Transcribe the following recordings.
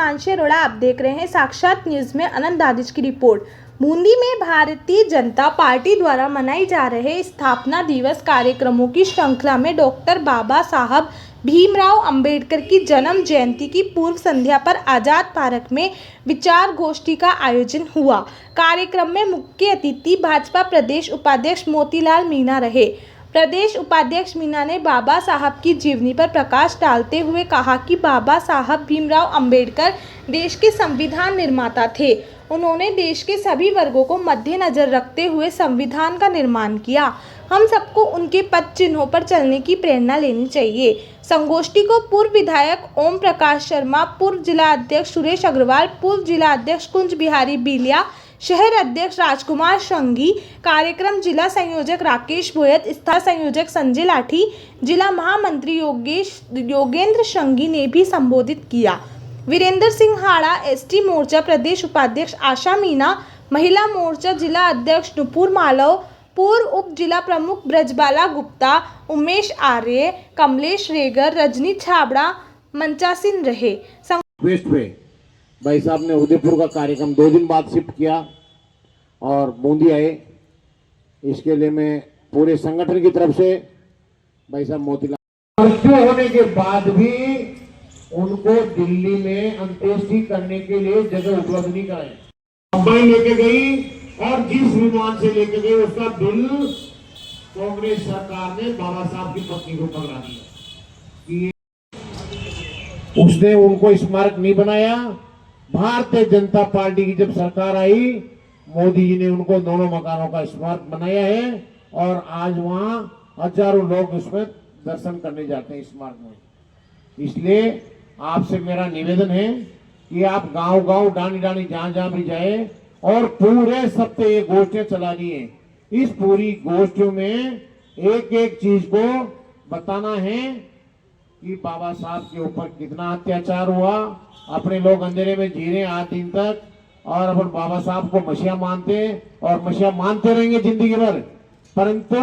हिमांशु अरोड़ा। आप देख रहे हैं साक्षात न्यूज में अनंत दादिश की रिपोर्ट। बूंदी में भारतीय जनता पार्टी द्वारा मनाई जा रहे स्थापना दिवस कार्यक्रमों की श्रृंखला में डॉक्टर बाबा साहब भीमराव अंबेडकर की जन्म जयंती की पूर्व संध्या पर आजाद पार्क में विचार गोष्ठी का आयोजन हुआ। कार्यक्रम में मुख्य अतिथि भाजपा प्रदेश उपाध्यक्ष मोतीलाल मीणा रहे। प्रदेश उपाध्यक्ष मीणा ने बाबा साहब की जीवनी पर प्रकाश डालते हुए कहा कि बाबा साहब भीमराव अंबेडकर देश के संविधान निर्माता थे। उन्होंने देश के सभी वर्गों को मद्देनजर रखते हुए संविधान का निर्माण किया। हम सबको उनके पद चिन्हों पर चलने की प्रेरणा लेनी चाहिए। संगोष्ठी को पूर्व विधायक ओम प्रकाश शर्मा, पूर्व जिला अध्यक्ष सुरेश अग्रवाल, पूर्व जिला अध्यक्ष कुंज बिहारी बिलिया, शहर अध्यक्ष राजकुमार संघी, कार्यक्रम जिला संयोजक राकेश भोयत, स्थायी संयोजक संजय लाठी, जिला महामंत्री योगेंद्र संघी ने भी संबोधित किया। वीरेंद्र सिंह हाड़ा, एसटी मोर्चा प्रदेश उपाध्यक्ष आशा मीणा, महिला मोर्चा जिला अध्यक्ष नुपुर मालव, पूर्व उप जिला प्रमुख ब्रजबाला गुप्ता, उमेश आर्य, कमलेश रेगर, रजनी छाबड़ा मंचासीन रहे। भाई साहब ने उदयपुर का कार्यक्रम 2 दिन बाद शिफ्ट किया और बूंदी आए। इसके लिए मैं पूरे संगठन की तरफ से भाई साहब मोतीलाल होने के बाद भी उनको दिल्ली में अंत्येष्टि करने के लिए जगह उपलब्ध नहीं कराई। मुंबई लेके गई और जिस विमान से लेके गई उसका बिल कांग्रेस सरकार ने बाबा साहब की पत्नी को पकड़ा दिया। उसने उनको स्मारक नहीं बनाया। भारतीय जनता पार्टी की जब सरकार आई, मोदी जी ने उनको दोनों मकानों का स्मारक बनाया है और आज वहां हजारों लोग उसमें दर्शन करने जाते हैं स्मारक में। इसलिए आपसे मेरा निवेदन है कि आप गांव-गांव, डानी-डानी जहां भी जाए और पूरे सप्ताह ये गोष्ठियां चलानी है। इस पूरी गोष्ठियों में एक-एक चीज को बताना है कि बाबा साहब के ऊपर कितना अत्याचार हुआ। अपने लोग अंधेरे में जी रहे 8 दिन तक और अपन बाबा साहब को मसीहा मानते और मसीहा मानते रहेंगे जिंदगी भर। परंतु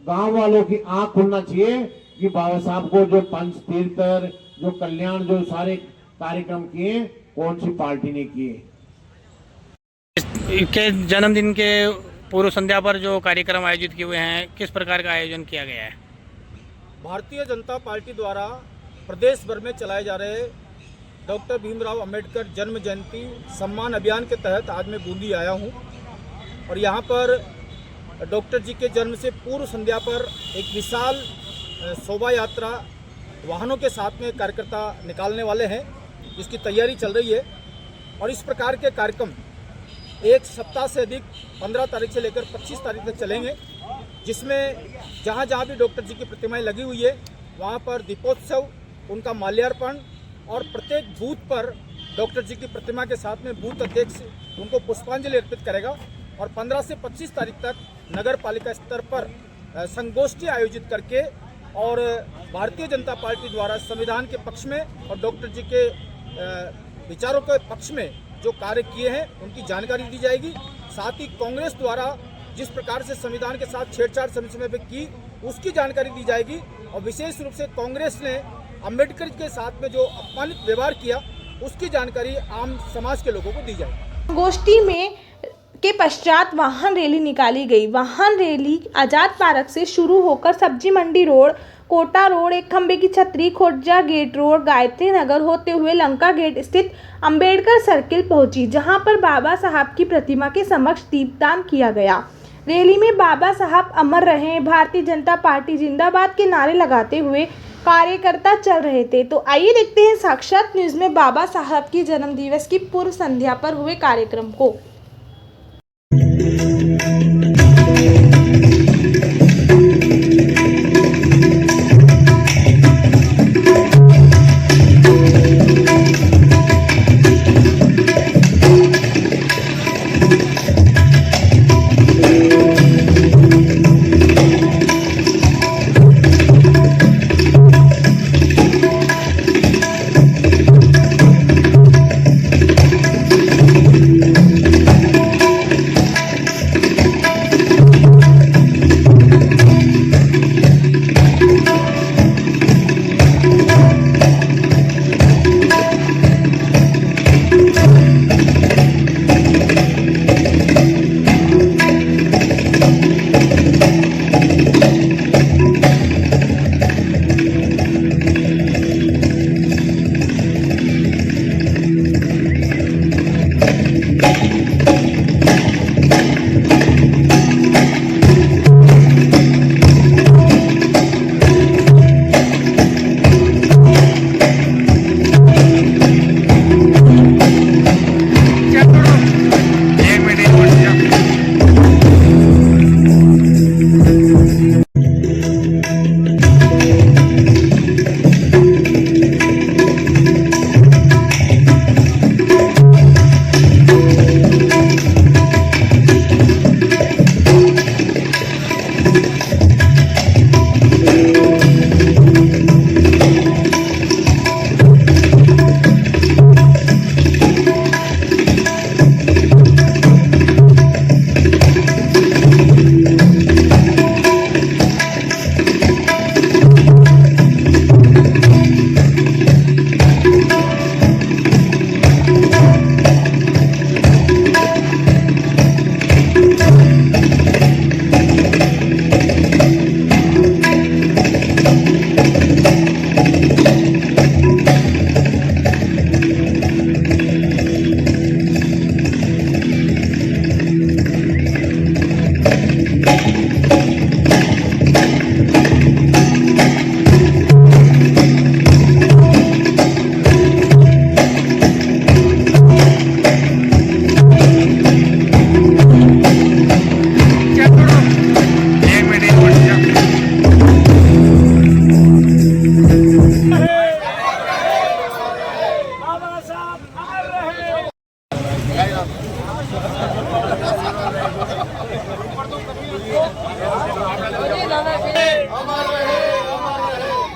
गांव वालों की आंख खुलना चाहिए कि बाबा साहब को जो पंच तीर्थ, जो कल्याण, जो सारे कार्यक्रम किए, कौन सी पार्टी ने किए। के जन्मदिन के पूर्व संध्या पर जो कार्यक्रम आयोजित किए हुए हैं, किस प्रकार का आयोजन किया गया है? भारतीय जनता पार्टी द्वारा प्रदेश भर में चलाए जा रहे डॉक्टर भीमराव अंबेडकर जन्म जयंती सम्मान अभियान के तहत आज मैं बूंदी आया हूं और यहां पर डॉक्टर जी के जन्म से पूर्व संध्या पर एक विशाल शोभा यात्रा वाहनों के साथ में कार्यकर्ता निकालने वाले हैं, जिसकी तैयारी चल रही है। और इस प्रकार के कार्यक्रम एक सप्ताह से अधिक 15 तारीख से लेकर 25 तारीख तक चलेंगे, जिसमें जहाँ जहाँ भी डॉक्टर जी की प्रतिमाएं लगी हुई है वहाँ पर दीपोत्सव, उनका माल्यार्पण और प्रत्येक बूथ पर डॉक्टर जी की प्रतिमा के साथ में बूथ अध्यक्ष उनको पुष्पांजलि अर्पित करेगा। और 15 से 25 तारीख तक नगर पालिका स्तर पर संगोष्ठी आयोजित करके और भारतीय जनता पार्टी द्वारा संविधान के पक्ष में और डॉक्टर जी के विचारों के पक्ष में जो कार्य किए हैं उनकी जानकारी दी जाएगी। साथ ही कांग्रेस द्वारा जिस प्रकार से संविधान के साथ छेड़छाड़ समय समय पर की, उसकी जानकारी दी जाएगी। और विशेष रूप से कांग्रेस ने अंबेडकर के साथ में जो अपमानित व्यवहार किया, उसकी जानकारी आम समाज के लोगों को दी जाएगी। गोष्ठी में के पश्चात वाहन रैली निकाली गई। वाहन रैली आजाद पार्क से शुरू होकर सब्जी मंडी रोड, कोटा रोड, एक खंबे की छतरी, खोजा गेट रोड, गायत्री नगर होते हुए लंका गेट स्थित अंबेडकर सर्किल पहुंची, जहां पर बाबा साहब की प्रतिमा के समक्ष दीपदान किया गया। रैली में बाबा साहब अमर रहे, भारतीय जनता पार्टी जिंदाबाद के नारे लगाते हुए कार्यकर्ता चल रहे थे। तो आइए देखते हैं साक्षात न्यूज में बाबा साहब की जन्मदिवस की पूर्व संध्या पर हुए कार्यक्रम को।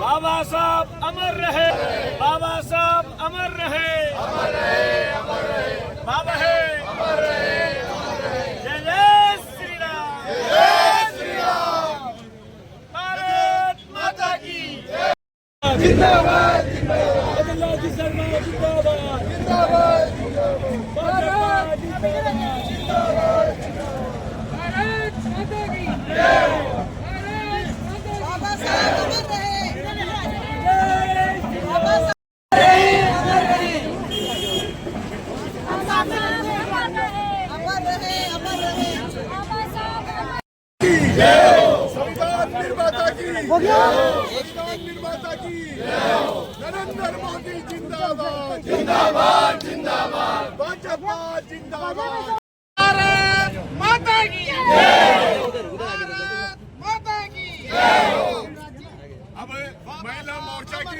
बाबा साहब अमर रहे, बाबा साहब अमर रहे, अमर रहे, अमर रहे, बाबा है अमर रहे, जय जय श्री राम, जय श्री राम, भारत माता की जिंदाबाद, जिंदाबाद, जिंदाबाद, जिंदाबाद, जिंदाबाद, भारत जिंदाबाद, भारत माता की जय। संविधान निर्माता की संविधान निर्माता की नरेंद्र मोदी जिंदाबाद, जिंदाबाद, जिंदाबाद, भाजपा जिंदाबाद, भारत माता की भारत माता की। अब महिला मोर्चा की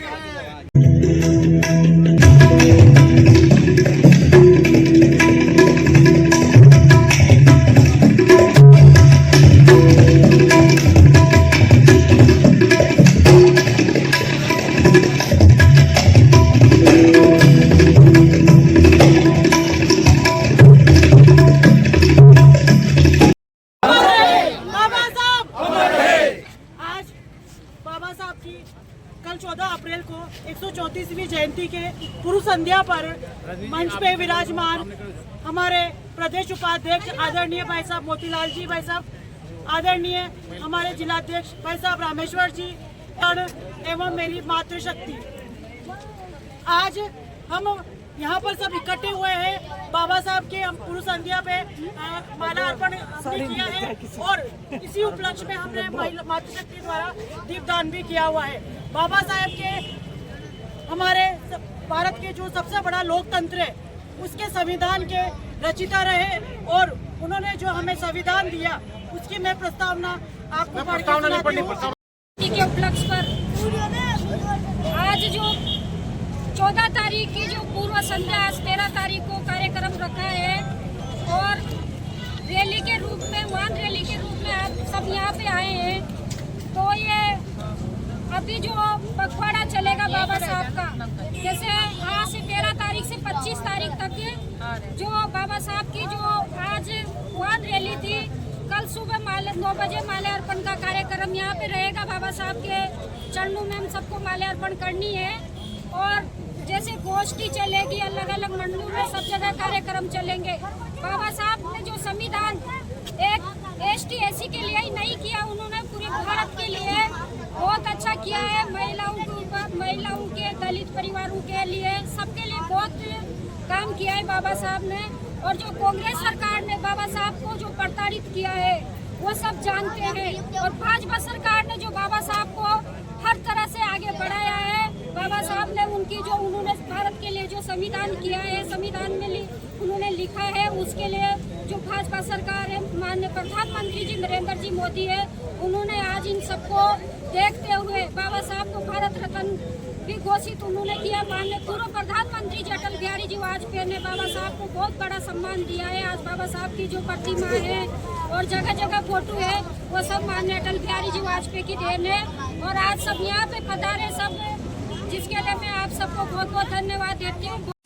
कल 14 अप्रैल को 134वीं जयंती के पूर्व संध्या पर मंच पे विराजमान हमारे प्रदेश उपाध्यक्ष आदरणीय भाई साहब मोतीलाल जी, भाई साहब आदरणीय हमारे जिलाध्यक्ष भाई साहब रामेश्वर जी एवं मेरी मातृशक्ति, आज हम यहाँ पर सब इकट्ठे हुए हैं। बाबा साहब के हम पूर्व संध्या पे माला अर्पण किया है और इसी उपलक्ष्य में हमने मातृशक्ति द्वारा दीपदान भी किया हुआ है। बाबा साहब के हमारे भारत के जो सबसे बड़ा लोकतंत्र है उसके संविधान के रचिता रहे और उन्होंने जो हमें संविधान दिया उसकी मैं प्रस्तावना आपको पढ़ के सुनाती हूं। के उपलक्ष्य पर आज जो 14 तारीख की जो पूर्व संध्या, आज 13 तारीख को कार्यक्रम रखा है और रैली के रूप में, महान रैली के रूप में आप सब यहाँ पे आए हैं। तो ये अभी जो पखवाड़ा चलेगा बाबा साहब का, जैसे आज से 13 तारीख से 25 तारीख तक जो बाबा साहब की जो आज महान रैली थी, कल सुबह 9 बजे माल्यार्पण का कार्यक्रम यहाँ पे रहेगा। बाबा साहब के चरणों में हम सबको माल्यार्पण करनी है और जैसे गोष्ठी चलेगी, अलग अलग मंडलों में सब जगह कार्यक्रम चलेंगे। बाबा साहब ने जो संविधान एक ST SC के लिए ही नहीं किया, उन्होंने पूरे भारत के लिए बहुत अच्छा किया है। महिलाओं के ऊपर, महिलाओं के, दलित परिवारों के लिए, सबके लिए बहुत काम किया है बाबा साहब ने। और जो कांग्रेस सरकार ने बाबा साहब को जो प्रताड़ित किया है वो सब जानते हैं। और भाजपा सरकार ने जो बाबा साहब को हर तरह से आगे बढ़ाया है, बाबा साहब ने उन्होंने भारत के लिए जो संविधान किया है, संविधान में उन्होंने लिखा है, उसके लिए जो भाजपा सरकार है, माननीय प्रधानमंत्री जी नरेंद्र जी मोदी है, उन्होंने आज इन सबको देखते हुए बाबा साहब को भारत रत्न भी घोषित उन्होंने किया। माननीय पूर्व प्रधानमंत्री जी अटल बिहारी जी वाजपेयी ने बाबा साहब को बहुत बड़ा सम्मान दिया है। आज बाबा साहब की जो प्रतिमा है और जगह जगह फोटो है, वो सब माननीय अटल बिहारी जी वाजपेयी की देन है। और आज सब यहाँ पे पधारे सब, जिसके लिए मैं आप सबको बहुत बहुत धन्यवाद देती हूँ।